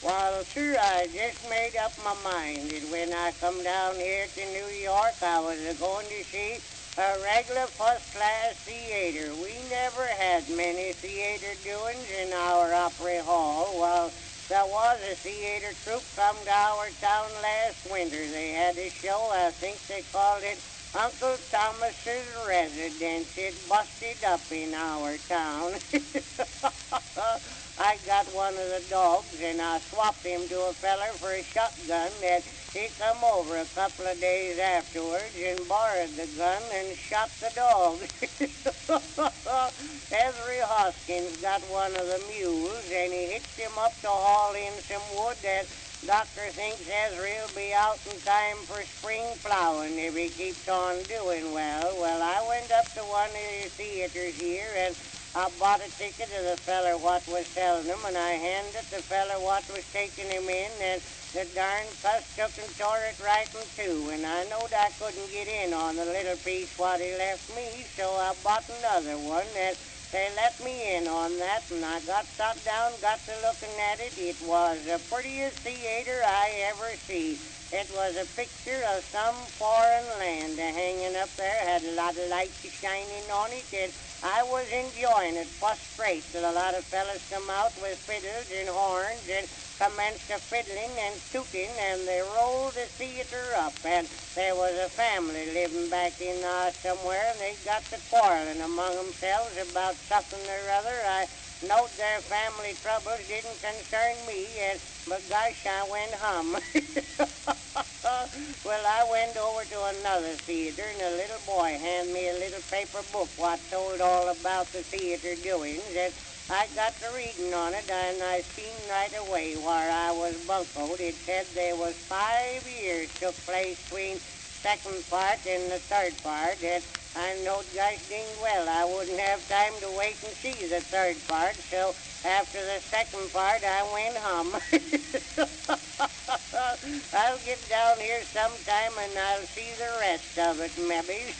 Well, sir, I just made up my mind that when I come down here to New York, I was going to see a regular first-class theater. We never had many theater doings in our Opry Hall. Well, there was a theater troupe come to our town last winter. They had a show, I think they called it Uncle Thomas's Residence. It busted up in our town. I got one of the dogs and I swapped him to a feller for a shotgun that he come over a couple of days afterwards and borrowed the gun and shot the dog. Ezra Hoskins got one of the mules and he hitched him up to haul in some wood that doctor thinks Ezra will be out in time for spring plowing if he keeps on doing well. Well, I went up to one of the theaters here and I bought a ticket to the feller what was selling them, and I handed the feller what was taking him in, and the darn cuss took and tore it right in two, and I knowed I couldn't get in on the little piece what he left me, so I bought another one, and they let me in on that, and I got sat down, got to looking at it. It was the prettiest theater I ever see. It was a picture of some foreign land hanging up there, had a lot of lights shining on it, and I was enjoying it first rate till a lot of fellas come out with fiddles and horns and commenced a fiddling and tooting, and they rolled the theater up, and there was a family living back in somewhere, and they got to quarreling among themselves about something or other. I note their family troubles didn't concern me, and but gosh, I went hum. Well, I went over to another theater, and a little boy handed me a little paper book what told all about the theater doings, and I got to reading on it, and I seen right away where I was buncoed. It said there was 5 years took place between second part and the third part, and I knowed gosh dang well I wouldn't have time to wait and see the third part, so after the second part I went hum. I'll get down here sometime and I'll see the rest of it, maybe.